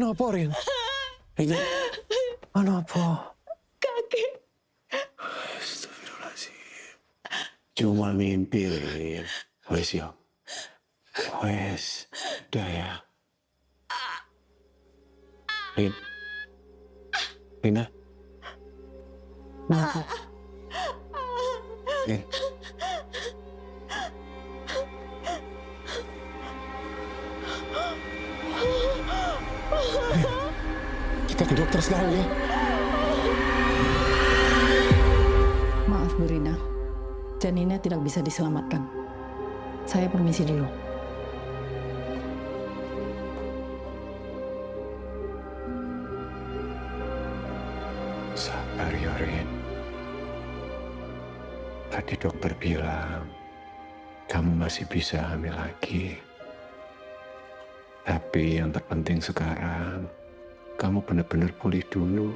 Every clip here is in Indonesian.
Ano apa, Rin? Rin, ano apa? Kakek. Astagfirullahaladzim. Cuma mimpi, Rin. Wes ya. Wes. Udah ya. Rin. Rina. Kenapa? Rin. Kita ke dokter sekarang ya. Maaf Bu Rina, janinnya tidak bisa diselamatkan. Saya permisi dulu. Sabar ya, Rin. Tadi dokter bilang kamu masih bisa hamil lagi. Tapi yang terpenting sekarang, kamu benar-benar pulih dulu.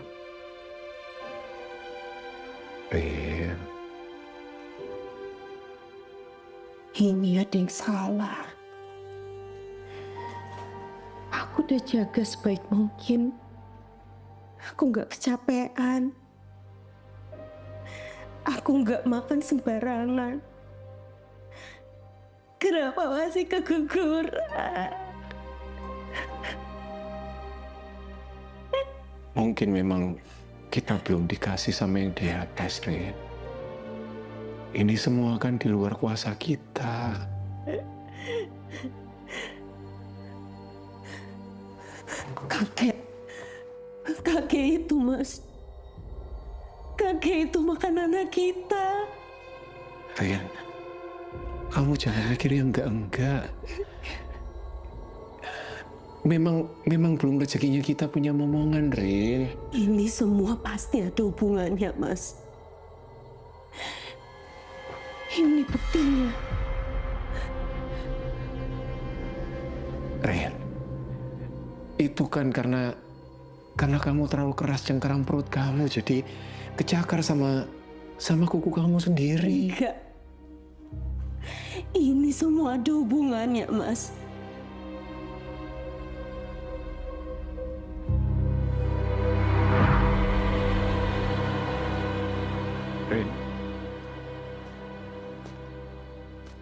Rin. Ini ada yang salah. Aku udah jaga sebaik mungkin. Aku nggak kecapean. Aku nggak makan sembarangan. Kenapa masih keguguran? Mungkin memang kita belum dikasih sama yang di atas, Rin. Ini semua kan di luar kuasa kita. Kakek itu, Mas. Kakek itu makan anak kita. Rin, kamu jangan mikir yang enggak-enggak. Memang belum rezekinya kita punya momongan, Rin. Ini semua pasti ada hubungannya, Mas. Ini buktinya. Rin, itu kan karena kamu terlalu keras cengkeram perut kamu, jadi kecakar sama kuku kamu sendiri. Enggak. Ini semua ada hubungannya, Mas. Rin,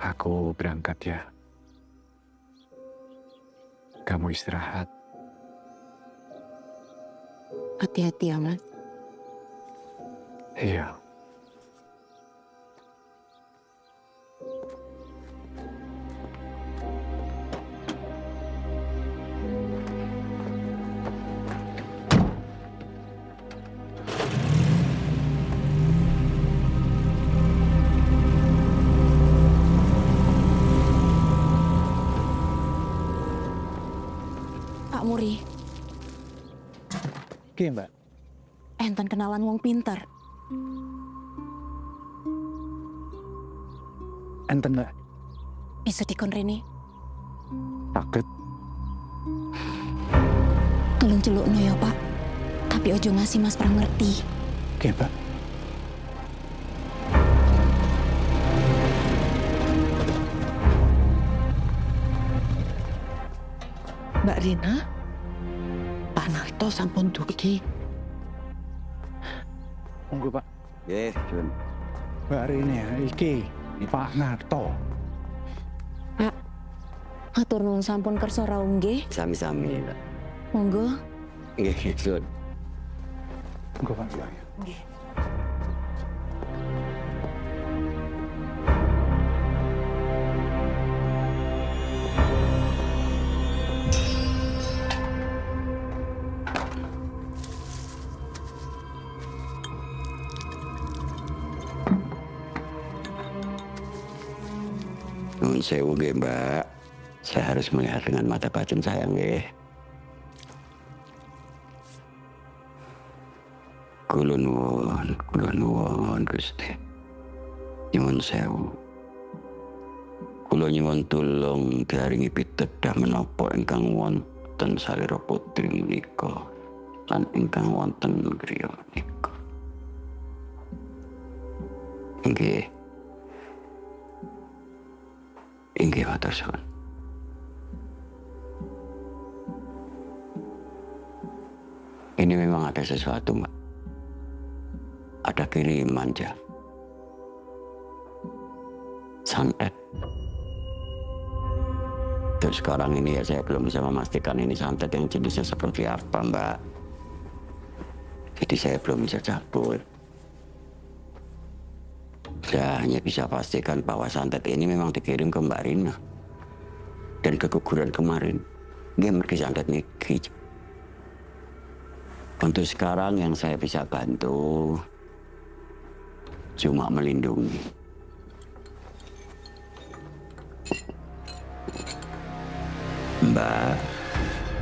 aku berangkat ya. Kamu istirahat. Hati-hati ya, Mas. Iya. Pak Muri, Oke, Mbak. enten kenalan wong pinter. Enten, Mbak. Bisa dikon rene. Takut. Tolong celukno ya, Pak. Tapi ojo ngasih Mas Pram ngerti. Oke, Mbak. Mbak Rina, Pak Narto sampun dugi. Monggo, Pak. Nggih, Jun. Mbak Rini ya, iki Pak Narto. Pak, atur nuwun sampun kersa rawuh nggih. Sami-sami, Pak. Monggo. Nggih, Jun. Monggo, Pak. Nuwun sewu nggih, Mbak. Saya harus melihat dengan mata batin saya nggih. Kula nuwun Gusti. Nyuwun sewu. Kula nyuwun tulung diaringi pitedah menapa ingkang wonten salira putri menika lan ingkang wonten griya menika. Nggih. Inggih matur suwun. Ini memang ada sesuatu, Mbak. Ada kiriman, Jam. Santet. Terus sekarang ini ya saya belum bisa memastikan ini santet yang jenisnya seperti apa, Mbak. Jadi saya belum bisa cabut. Saya hanya bisa pastikan bahwa santet ini memang dikirim ke Mbak Rina. Dan keguguran kemarin, dia pergi santet niki. Untuk sekarang yang saya bisa bantu cuma melindungi. Mbak,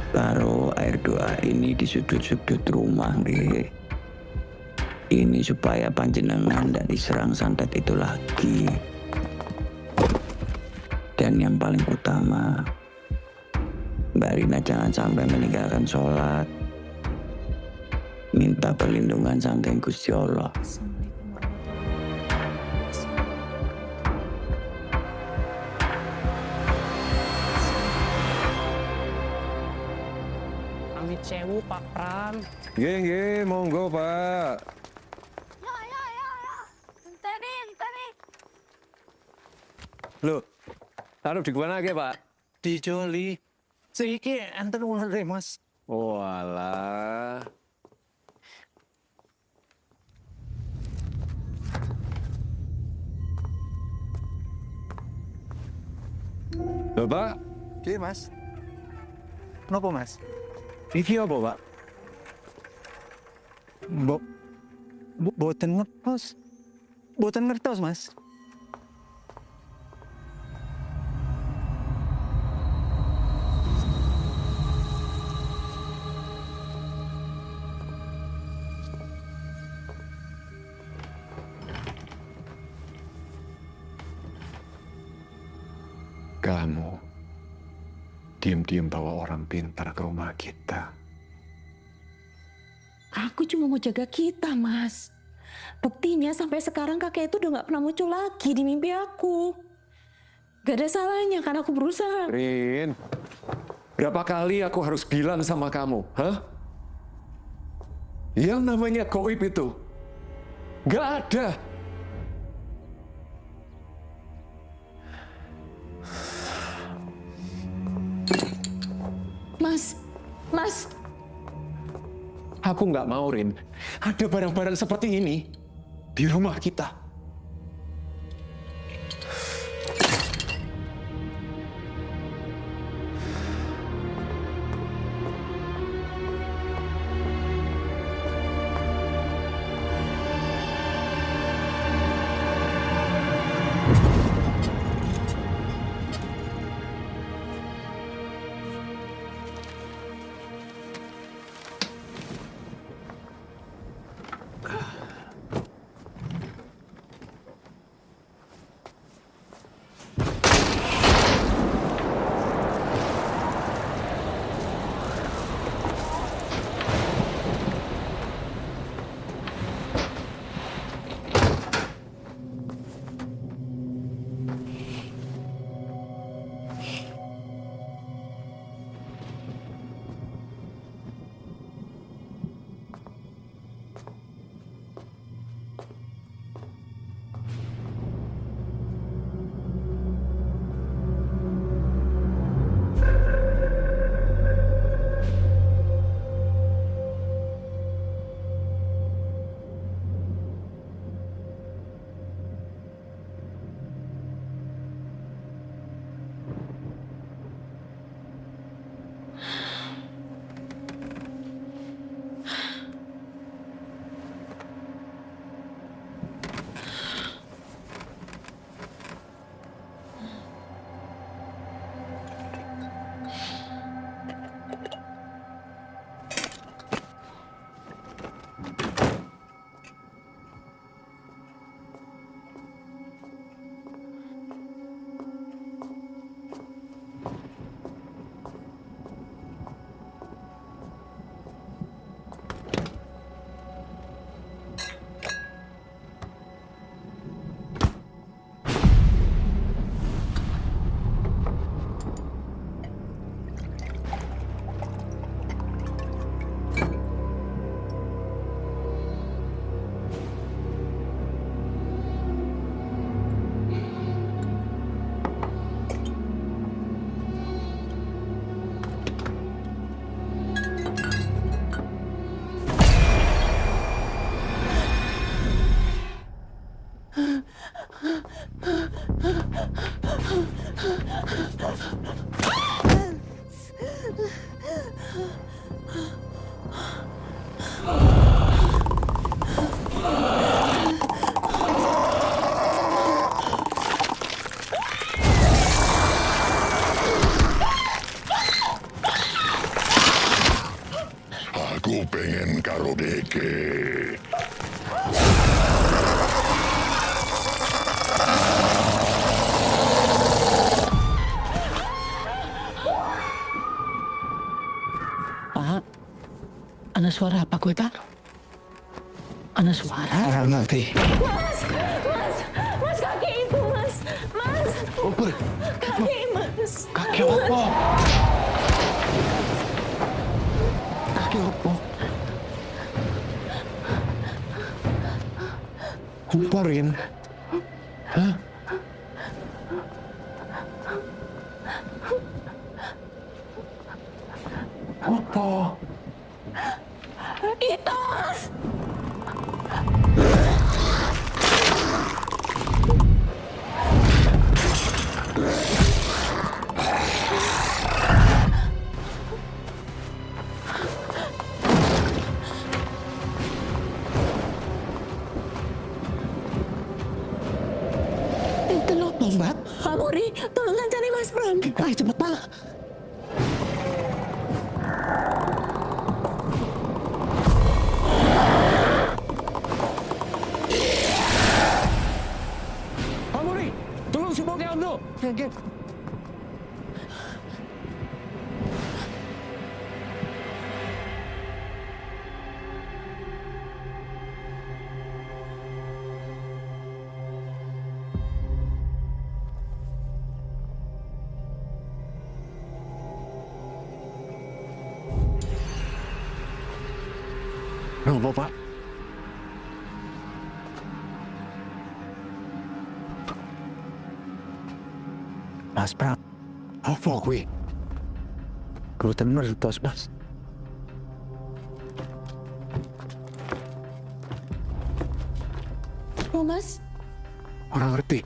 taruh air doa ini di sudut-sudut rumah, nggih. Ini supaya panjenengan tidak diserang santet itu lagi. Dan yang paling utama, Mbak Rina jangan sampai meninggalkan sholat. Minta perlindungan saking Gusti Allah. Amit sewu Pak Pram. Nggih, monggo, Pak. Loh, taruh di mana ke, Pak? Di Joli. Seiki enten ular Mas. Oh, alah. Loh, Pak, Oke, Mas. Nopo, Mas? iki apa, Pak? Boten ngertos. Boten ngertos, Mas. Kamu diam-diam bawa orang pintar ke rumah kita. Aku cuma mau jaga kita, Mas. Buktinya sampai sekarang kakek itu udah gak pernah muncul lagi di mimpi aku. Gak ada salahnya kan aku berusaha. Rin, berapa kali aku harus bilang sama kamu, hah? Yang namanya goib itu gak ada. Mas, Aku nggak mau, Rin. Ada barang-barang seperti ini di rumah kita. Aku pengen karo Deke. Pak, ada suara apa gue tak? Ada suara? Orang ngerti. Mas, kaki ibu, mas. Mas, Uber, kaki, mas. kaki opo? Kaki opo? Opo, Rin? Hah? Opo? Itu, mas. Itu loh, Mbak. Pak Muri, tolong cari Mas Pram. Ayo cepet, Pak. Pak Muri, tolong si Boge Ando. Kenapa, Pak? Mas Pram, Apa kuwi? gue temen tos, Mas. Oh, Mas. Orang ngerti.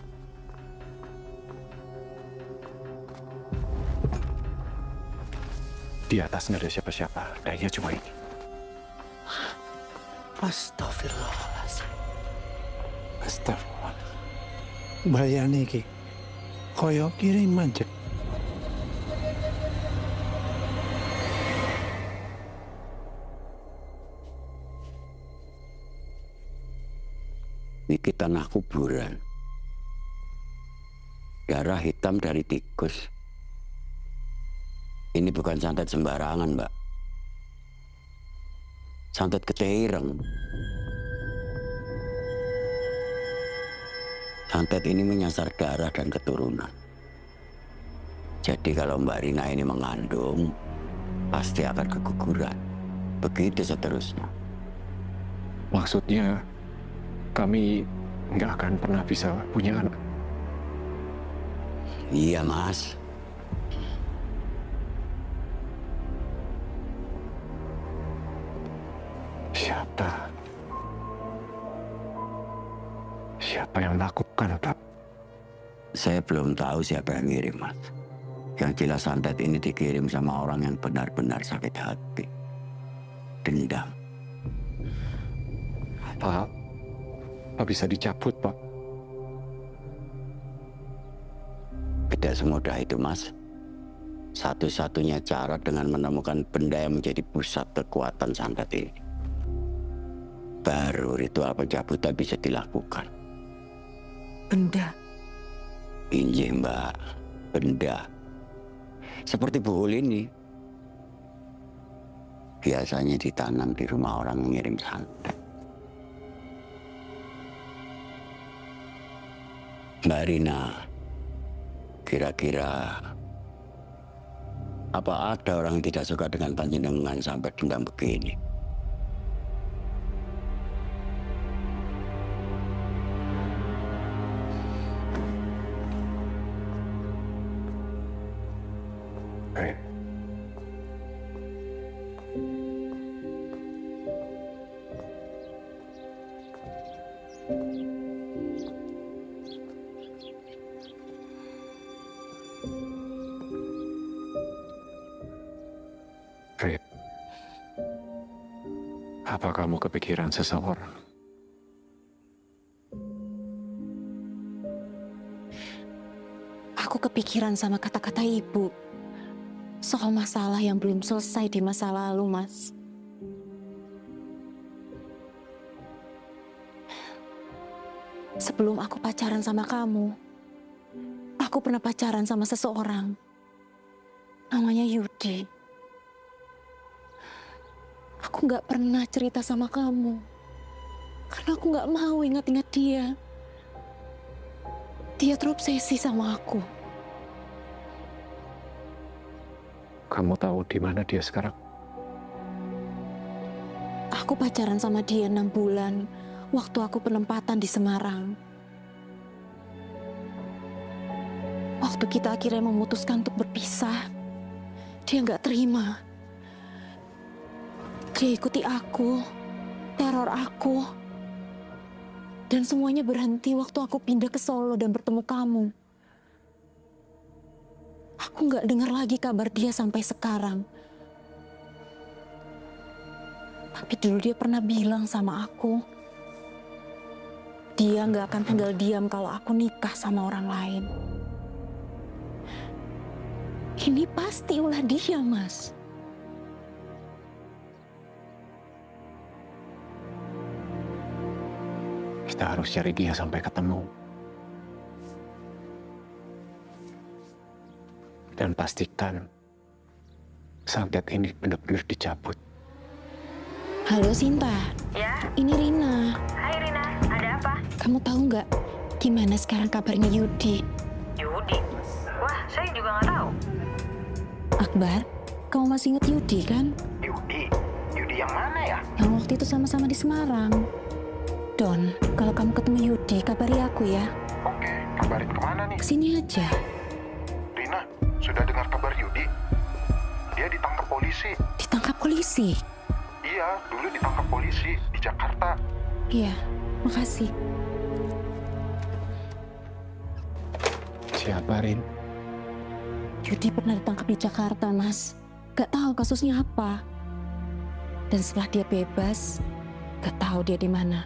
Di atas nggak ada siapa-siapa. Kayaknya cuma ini. Astagfirullahaladzim. Astagfirullah. Bayane iki. Koyo kiriman aja. Iki tanah kuburan. Darah hitam dari tikus. Ini bukan santet sembarangan, Mbak. Santet keteireng. Santet ini menyasar darah dan keturunan. Jadi kalau Mbak Rina ini mengandung, pasti akan keguguran. Begitu seterusnya. Maksudnya, kami nggak akan pernah bisa punya anak. Iya, Mas. Siapa yang lakukan, Pak? Saya belum tahu siapa yang ngirim, Mas. Yang jelas santet ini dikirim sama orang yang benar-benar sakit hati. Dendam. Pak, Pak bisa dicabut, Pak. Tidak semudah itu, Mas. Satu-satunya cara dengan menemukan benda yang menjadi pusat kekuatan santet ini. Baru ritual pencabutan bisa dilakukan. Benda. Injih, Mbak. Benda. Seperti buhul ini. Biasanya ditanam di rumah orang yang ngirim santet. Mbak Rina, kira-kira apa ada orang yang tidak suka dengan panjenengan sampai dendam begini? Rin. Apa kamu kepikiran seseorang? Aku kepikiran sama kata-kata ibu soal masalah yang belum selesai di masa lalu, Mas. Sebelum aku pacaran sama kamu, aku pernah pacaran sama seseorang. Namanya Yudi. Aku gak pernah cerita sama kamu. Karena aku gak mau ingat-ingat dia. Dia terobsesi sama aku. Kamu tahu di mana dia sekarang? Aku pacaran sama dia 6 bulan waktu aku penempatan di Semarang. Waktu kita akhirnya memutuskan untuk berpisah, dia nggak terima. Dia ikuti aku, teror aku, dan semuanya berhenti waktu aku pindah ke Solo dan bertemu kamu. Aku nggak dengar lagi kabar dia sampai sekarang. Tapi dulu dia pernah bilang sama aku, dia nggak akan tinggal diam kalau aku nikah sama orang lain. Ini pasti ulah dia, Mas. Kita harus cari dia sampai ketemu. Dan pastikan santet ini benar-benar dicabut. Halo Sinta. Ya? Ini Rina. Hai Rina, ada apa? Kamu tahu nggak gimana sekarang kabarnya Yudi? Yudi? Wah, saya juga nggak tahu. Akbar, kamu masih inget Yudi kan? Yudi? Yudi yang mana ya? Yang waktu itu sama-sama di Semarang. Don, kalau kamu ketemu Yudi, kabari aku ya. Oke, kabarin kemana nih? Kesini aja. Rina, sudah dengar kabar Yudi? Dia ditangkap polisi. Ditangkap polisi? Iya, dulu ditangkap polisi di Jakarta. Iya, makasih. Siapa, Rin? Yudi pernah ditangkap di Jakarta, Mas. Gak tahu kasusnya apa. Dan setelah dia bebas, gak tahu dia di mana.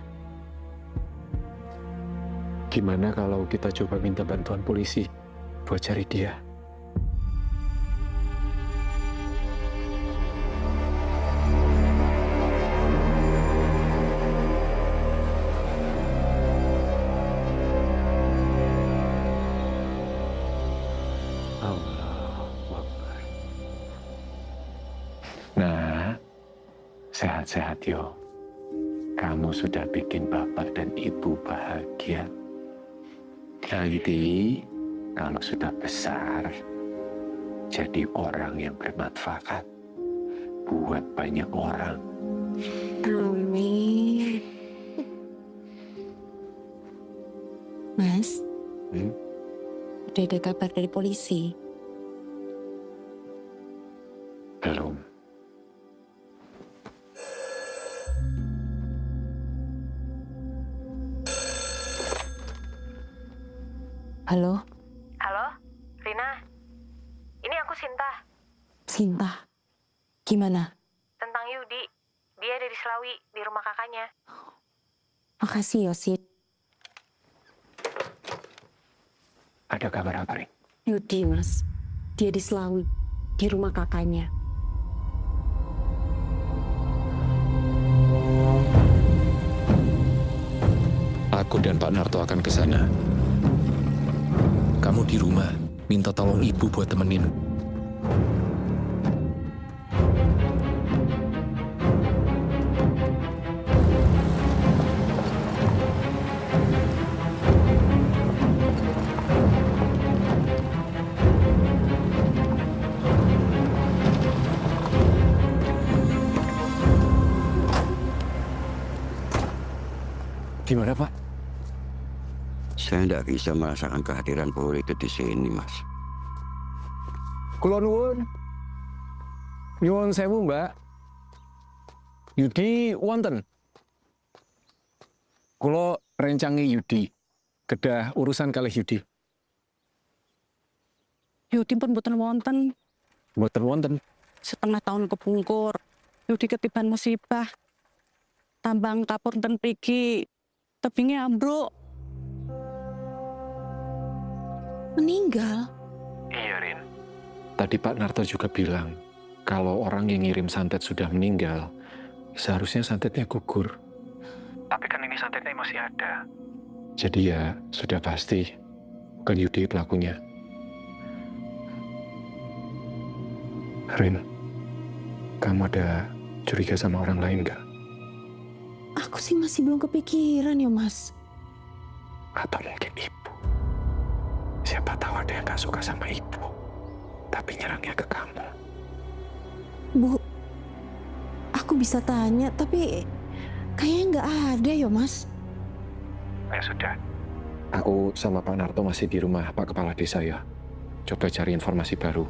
Gimana kalau kita coba minta bantuan polisi buat cari dia? Nah, sehat-sehat yo. Kamu sudah bikin bapak dan ibu bahagia. Nanti kalau sudah besar, jadi orang yang bermanfaat buat banyak orang. Amin. Mas, udah ada kabar dari polisi? Belum. Halo? Halo, Rina. Ini aku Sinta. Sinta, gimana? Tentang Yudi. Dia ada di Selawi, di rumah kakaknya. Makasih Yosid. Ada kabar apa, Rin? Yudi, Mas. Dia di Selawi, di rumah kakaknya. Aku dan Pak Narto akan ke sana. Kamu di rumah, minta tolong ibu buat temenin. Gimana, Pak? Saya tidak bisa merasakan kehadiran Puri itu di sini, Mas. Kula nuwun. Nyuwun sewu, Mbak. Yudi wonten. Kula rencangi Yudi. Kedah urusan kalih Yudi. Yudi pun mboten wonten. Mboten wonten. Setengah tahun kepungkur. Yudi ketiban musibah. tambang kapur ten priki tebingnya ambruk. Meninggal? Iya, Rin. Tadi Pak Narto juga bilang, kalau orang yang ngirim santet sudah meninggal, seharusnya santetnya gugur. Tapi kan ini santetnya masih ada. Jadi ya, sudah pasti bukan Yudi pelakunya. Rin, kamu ada curiga sama orang lain gak? Aku sih masih belum kepikiran ya, Mas. Atau mungkin ibu. Siapa tahu ada yang gak suka sama ibu, tapi nyerangnya ke kamu. Bu, aku bisa tanya, tapi kayaknya nggak ada ya, Mas. Ya sudah. Aku sama Pak Narto masih di rumah Pak Kepala Desa ya. Coba cari informasi baru.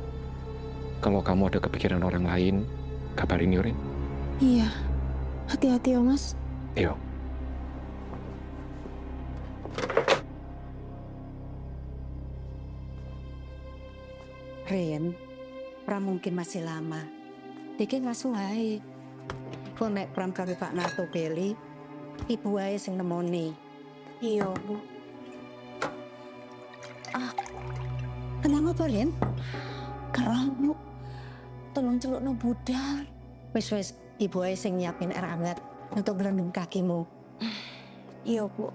Kalau kamu ada kepikiran orang lain, kabarin Yurin. Iya, hati-hati ya, Mas. Yuk. Ren, pra mungkin masih lama. Diki ngasuh ae. Kok nek pram karo Pak Narto beli, ibu ae sing nemoni. Iya, Bu. Kenapa, Ren? Keramu. Tolong celukno budal. Wis, ibu ae sing nyiapin air hangat untuk berendam kakimu. Iya, Bu.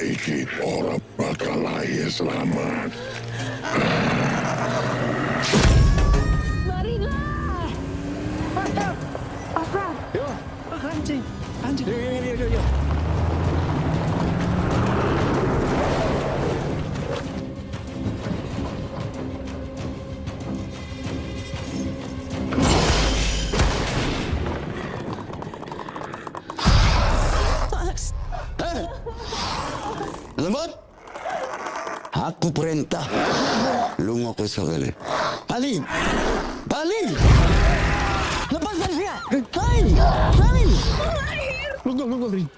Iki ora bakal lahir selamat. Marina! Apa? Yo, anjing. Yo. Lembut, aku perintah lu ngaku sekali. Balik, lepaskan dia. Balik. Lu, Rin.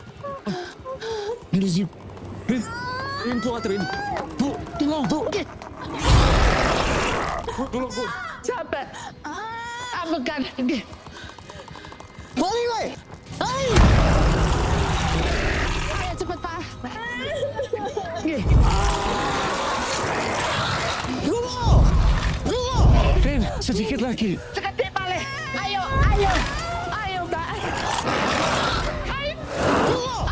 Ini sih. Rin, kuat, Rin. Bu, tolong, Bu. Tolong, Bu. Capek. Ambekan. Balik, weh. Ayo cepet, Pak. Tunggu. Rin, sedikit lagi. Seketik balik. Ayo, Mbak.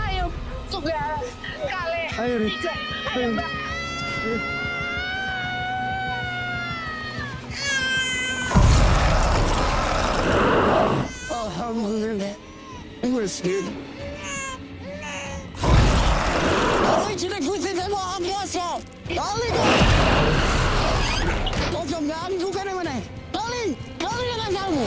Ayo. Sudah kali. Ayo, Rin. Ayo, Mbak. Alhamdulillah. Meski. Tidak kuisi semua kuasa. Balik. Kau jangan bukan mana. Balik dengan kamu.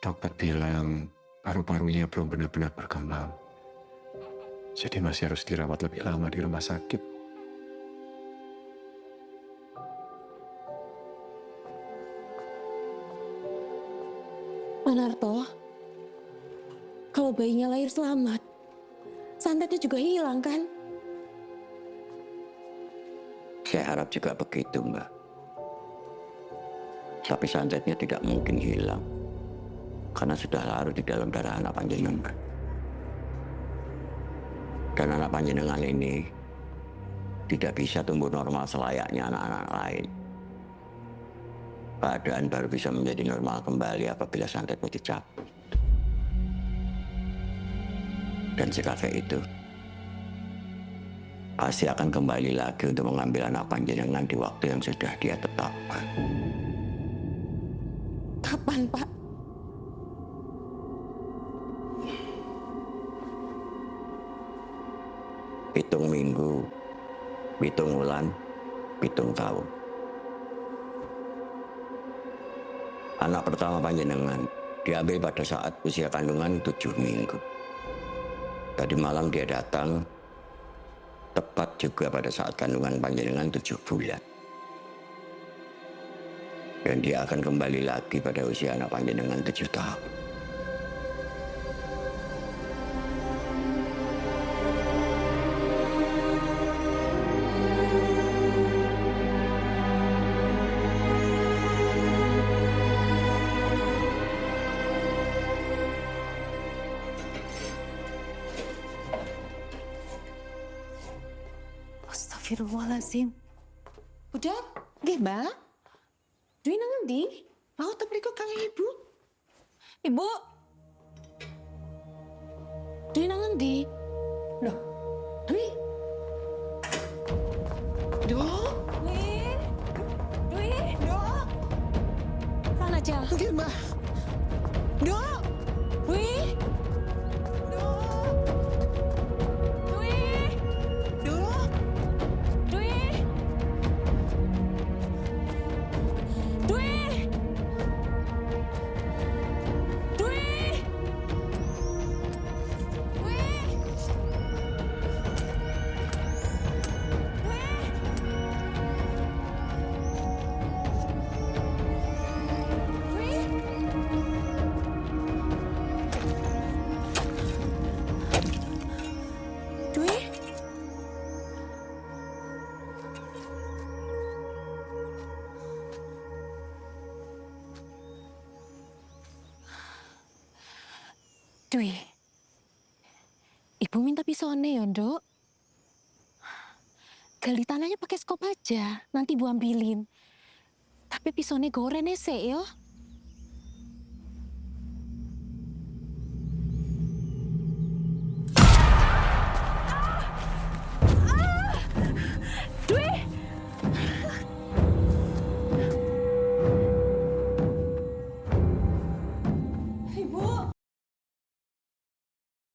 Dokter bilang paru-parunya belum benar-benar berkembang. Jadi masih harus dirawat lebih lama di rumah sakit. Pak Narto, kalau bayinya lahir selamat, santetnya juga hilang kan? Saya harap juga begitu, Mbak. Tapi santetnya tidak mungkin hilang. Karena sudah larut di dalam darah anak panjenengan. Dan anak panjenengan ini tidak bisa tumbuh normal selayaknya anak-anak lain. Keadaan baru bisa menjadi normal kembali apabila santetnya dicabut. Dan si kakek itu pasti akan kembali lagi untuk mengambil anak panjenengan di waktu yang sudah dia tetapkan. Kapan, Pak? Pitung minggu, pitung bulan, pitung tahun. Anak pertama panjenengan diambil pada saat usia kandungan 7 minggu. Tadi malam dia datang, tepat juga pada saat kandungan panjenengan 7 bulan. Dan dia akan kembali lagi pada usia anak panjenengan 7 tahun. Astagfirullahaladzim. Udah, nggih, Mbak. Dwi nang endi? Mau tak mriko kali Ibu? Ibu. Dwi nang endi? Loh, Dwi. Dok. Dwi. Dwi, Dok. Sana aja. Nggih, Mbak. Dok. Dwi. Dwi, Ibu minta pisaunya ya, Nduk. Gali tanahnya pakai skop aja, nanti Ibu ambilin. Tapi pisaunya goreng sih, yo.